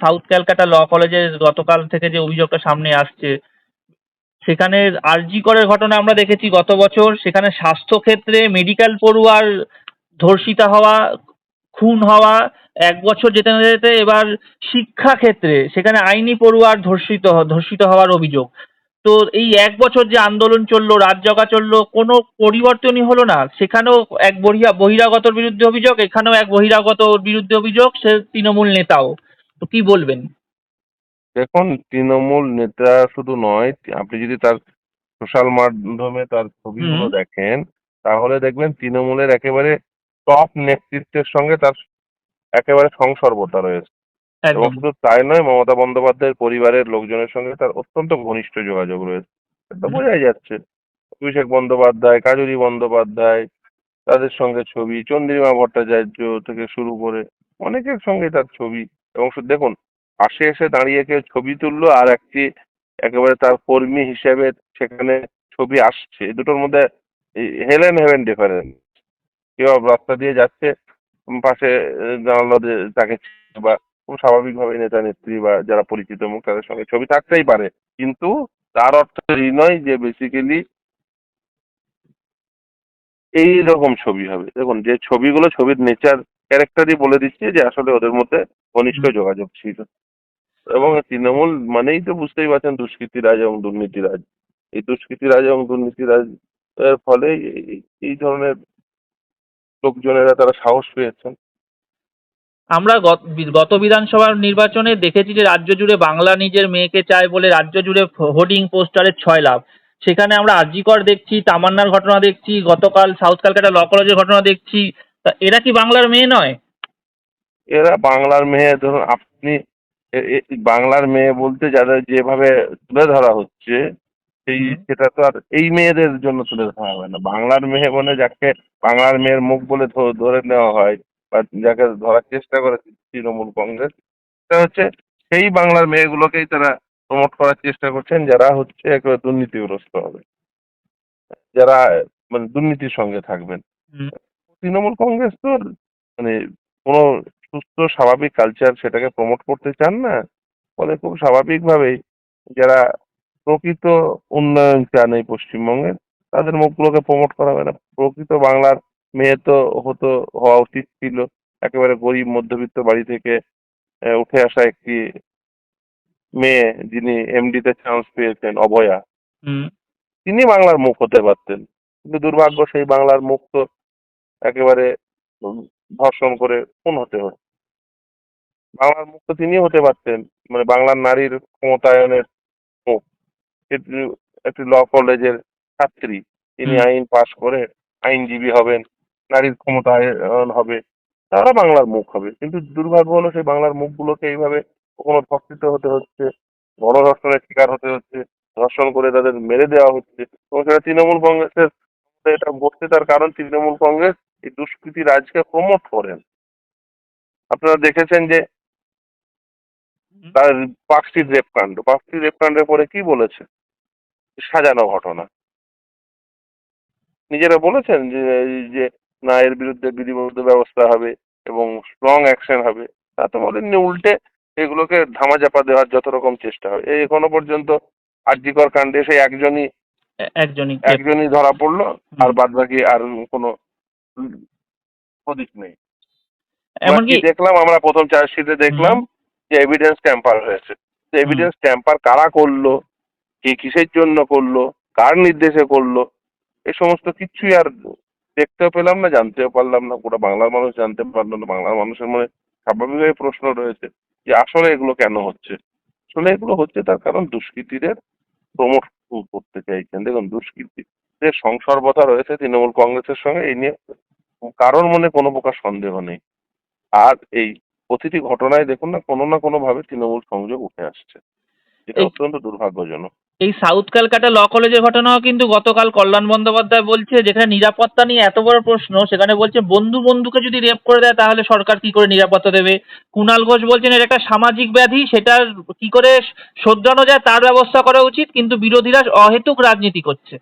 South Calcutta ল কলেজে গতকাল থেকে যে অভিযোগটা সামনে আসছে, সেখানে আরজি করের ঘটনা আমরা দেখেছি গত বছর। সেখানে স্বাস্থ্যক্ষেত্রে মেডিকেল পড়ুয়ার ধর্ষিতা হওয়া, খুন হওয়া, 1 বছর যেতে না যেতে এবার শিক্ষাক্ষেত্রে সেখানে আইনি পড়ুয়ার ধর্ষিত হওয়ার অভিযোগ। তো এই 1 বছর যে আন্দোলন চললো, রাত জগা চললো, কোনো পরিবর্তনই হলো না। সেখানেও এক বহিরাগতর বিরুদ্ধে অভিযোগ, এখানেও এক বহিরাগতর বিরুদ্ধে অভিযোগ, সে তৃণমূল নেতাও। তো কি বলবেন? দেখুন, তৃণমূল নেতা শুধু নয়, আপনি যদি তার সোশ্যাল মাধ্যমে তার হুম। ছবিগুলো দেখেন, তাহলে দেখবেন তৃণমূলের একেবারে টপ নেতৃত্বের সঙ্গে তার একেবারে সংসর্গতা রয়েছে। এবং একদম। শুধু তাই নয়, মমতা বন্দ্যোপাধ্যায়ের পরিবারের লোকজনের সঙ্গে তার অত্যন্ত ঘনিষ্ঠ যোগাযোগ রয়েছে। এটা হুম। বোঝাই যাচ্ছে। অভিষেক বন্দ্যোপাধ্যায়, কাজলী বন্দ্যোপাধ্যায়, তাদের সঙ্গে ছবি, চন্দ্রিমা ভট্টাচার্য থেকে শুরু করে অনেকের সঙ্গে তার ছবি। এবং শুধু দেখুন, পাশে এসে দাঁড়িয়ে কেউ ছবি তুললো, আর একটি একেবারে তার কর্মী হিসেবে সেখানে ছবি আসছে, এই দুটোর মধ্যে হেলেন হেভেন ডিফারেন্স। কেউ রাস্তা দিয়ে যাচ্ছে, পাশে জানালো যে তাকে চিনে, বা খুব স্বাভাবিকভাবে নেতা নেত্রী বা যারা পরিচিত মুখ তাদের সঙ্গে ছবি থাকতেই পারে, কিন্তু তার অর্থ এই নয় যে বেসিক্যালি এই রকম ছবি হবে। দেখুন, যে ছবিগুলো, ছবির নেচার, ক্যারেক্টারই বলে দিচ্ছে যে আসলে ওদের মধ্যে ঘনিষ্ঠ হুম। যোগাযোগ ছিল। এবং তৃণমূল মানেই তো বুঝতেই পারছেন দুষ্কৃতিরাজ এবং দুর্নীতিরাজ। এই দুষ্কৃতিরাজ এবং দুর্নীতিরাজ এর ফলে এই ধরনের লোকজনেরা তারা সাহস পেয়েছেন। আমরা গত বিধানসভার নির্বাচনে দেখেছি যে রাজ্য জুড়ে বাংলা নিজের মেয়েকে চায় বলে রাজ্য জুড়ে হোর্ডিং পোস্টারের 6 লাভ। সেখানে আমরা আরজিকর দেখছি, তামান্নার ঘটনা দেখছি, গতকাল সাউথ ক্যালকাটা ল কলেজের ঘটনা দেখছি। তা এরা কি বাংলার মেয়ে নয়? এরা বাংলার মেয়ে। ধরুন আপনি, বাংলার মেয়ে বলতে যাদের যেভাবে তুলে ধরা হচ্ছে, হুম। সেটা তো আর এই মেয়েদের জন্য তুলে ধরা হবে না। বাংলার মেয়ে বলে যাকে বাংলার মেয়ের মুখ বলে ধরে নেওয়া হয়, বা যাকে ধরার চেষ্টা করে তৃণমূল কংগ্রেস, সেটা হচ্ছে সেই বাংলার মেয়েগুলোকেই তারা প্রমোট করার চেষ্টা করছেন, যারা হচ্ছে একেবারে দুর্নীতিগ্রস্ত হবে, যারা মানে দুর্নীতির সঙ্গে থাকবেন। হুম। তৃণমূল কংগ্রেস তো মানে কোনো সুস্থ স্বাভাবিক কালচার সেটাকে প্রমোট করতে চান না। ফলে খুব স্বাভাবিকভাবেই যারা প্রকৃত উন্নয়ন চান এই পশ্চিমবঙ্গের, তাদের মুখগুলোকে প্রমোট করা হবে না। প্রকৃত বাংলার মেয়ে তো হওয়া উচিত ছিল একেবারে গরিব মধ্যবিত্ত বাড়ি থেকে উঠে আসা একটি মেয়ে, যিনি এমডিতে চান্স পেয়েছেন, অভয়া। হুম। তিনি বাংলার মুখ হতে পারতেন, কিন্তু দুর্ভাগ্য সেই বাংলার মুখ তো একেবারে উম, ধর্ষণ করে খুন হতে হয়। বাংলার মুখ তো তিনি হতে পারতেন, মানে বাংলার নারীর ক্ষমতায়নের মুখ। একটি একটি ল কলেজের ছাত্রী, তিনি হুম। আইন পাশ করে আইনজীবী হবেন, নারীর ক্ষমতায়ন হবে, তারা বাংলার মুখ হবে। কিন্তু দুর্ভাগ্য হলো সেই বাংলার মুখগুলোকে এইভাবে কখনো ধর্ষিত হতে হচ্ছে, গণধর্ষণের শিকার হতে হচ্ছে, ধর্ষণ করে তাদের মেরে দেওয়া হচ্ছে। এবং সেটা তৃণমূল কংগ্রেসের মধ্যে এটা ঘটছে, তার কারণ তৃণমূল কংগ্রেস এই দুষ্কৃতী রাজকে প্রমোট করেন। আপনারা দেখেছেন যে হুম। তার পার্কস্ট্রিট রেপ কাণ্ডের পরে কি বলেছে? সাজানো ঘটনা। নিজেরা বলেছেন যে যে না, এর বিরুদ্ধে বিধিবদ্ধ ব্যবস্থা হবে এবং স্ট্রং অ্যাকশন হবে। তা তো বলেননি, উল্টে এগুলোকে ধামাচাপা দেওয়ার যত রকম চেষ্টা হয়। এই এখনো পর্যন্ত আরজিকর কাণ্ডে সেই একজনই একজনই গ্রেপ্তার। একজনই ধরা পড়লো, আর হুম। বাদ বাকি আর কোনো উম, হদিস নেই। আমরা কি এমনকি। দেখলাম? আমরা প্রথম চার্জশিটে হুম। দেখলাম যে এভিডেন্স ট্যাম্পার হয়েছে। হুম। এভিডেন্স ট্যাম্পার কারা করলো, কে কিসের জন্য করলো, কার নির্দেশে করলো, এ সমস্ত কিচ্ছুই আর দেখতেও পেলাম না, জানতেও পারলাম না। পুরো বাংলার মানুষ জানতে পারলো না। বাংলার মানুষের মনে স্বাভাবিকভাবে প্রশ্ন রয়েছে যে আসলে এগুলো কেন হচ্ছে। আসলে এগুলো হচ্ছে তার কারণ দুষ্কৃতীদের প্রমোট করতে চাইছেন। দেখুন, দুষ্কৃতীদের সংসর্গতা রয়েছে তৃণমূল কংগ্রেসের সঙ্গে, এই নিয়ে কারোর মনে কোনো প্রকার সন্দেহ নেই। আর এই প্রতিটি ঘটনায় দেখুন না কোনো ভাবে তৃণমূল সংযোগ উঠে আসছে, যেটা এই অত্যন্ত দুর্ভাগ্যজনক। এই সাউথ ক্যালকাটা ল কলেজের ঘটনাও কিন্তু গতকাল কল্যাণ বন্দ্যোপাধ্যায় বলছে, যেখানে নিরাপত্তা নিয়ে এত বড় প্রশ্ন, সেখানে বলছে বন্ধু বন্ধুকে যদি রেপ করে দেয় তাহলে সরকার কি করে নিরাপত্তা দেবে। কুণাল ঘোষ বলছেন এটা একটা সামাজিক ব্যাধি, সেটার কি করে শোধরানো যায় তার ব্যবস্থা করা উচিত, কিন্তু বিরোধীরা অহেতুক রাজনীতি করছে।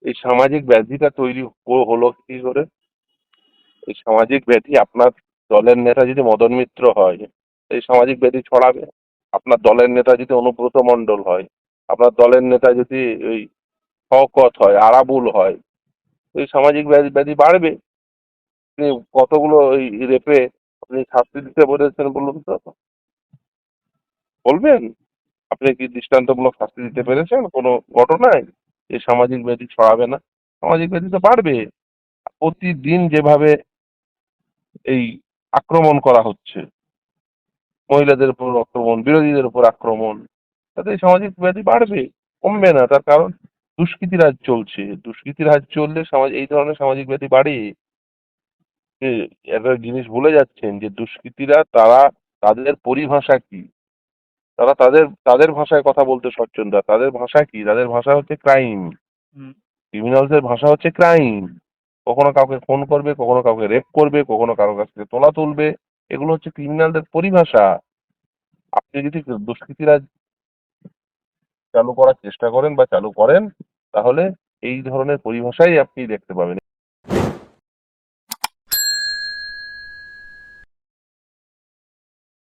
এই সামাজিক ব্যাধিটা তৈরি হলো কি করে? এই সামাজিক ব্যাধি আপনার দলের নেতা যদি মদন মিত্র হয়, এই সামাজিক ব্যাধি ছড়াবে। আপনার দলের নেতা যদি অনুব্রত মণ্ডল হয়, আপনার দলের নেতা যদি ওই শওকত হয়, আরাবুল হয়, এই সামাজিক ব্যাধি ব্যাধি বাড়বে। আপনি কতগুলো ওই রেপে আপনি শাস্তি দিতে পেরেছেন বলুন তো? বলবেন? আপনি কি দৃষ্টান্তমূলক শাস্তি দিতে পেরেছেন কোনো ঘটনায়? এই সামাজিক ব্যাধি ছড়াবে না? সামাজিক ব্যাধি তো বাড়বে। প্রতিদিন যেভাবে এই আক্রমণ করা হচ্ছে, মহিলাদের উপর আক্রমণ, বিরোধীদের উপর আক্রমণ, তাতে এই সামাজিক ব্যাধি বাড়বে, কমবে না। তার কারণ দুষ্কৃতি রাজ চলছে। দুষ্কৃতি রাজ চললে এই ধরনের সামাজিক ব্যাধি বাড়ে। একটা জিনিস ভুলে যাচ্ছেন যে দুষ্কৃতীরা তাদের পরিভাষা কি? তারা তাদের তাদের ভাষায় কথা বলতে স্বচ্ছন্দ। তাদের ভাষা কি? তাদের ভাষা হচ্ছে ক্রাইম। হুম। ক্রিমিনালসদের ভাষা হচ্ছে ক্রাইম। কখনো কাউকে খুন করবে, কখনো কাউকে রেপ করবে, কখনো কারো কাছ থেকে তোলা তুলবে। এগুলো হচ্ছে ক্রিমিনালদের পরিভাষা। আপনি যদি দুষ্কৃতীরা চালু করার চেষ্টা করেন বা চালু করেন, তাহলে এই ধরনের পরিভাষাই আপনি দেখতে পাবেন।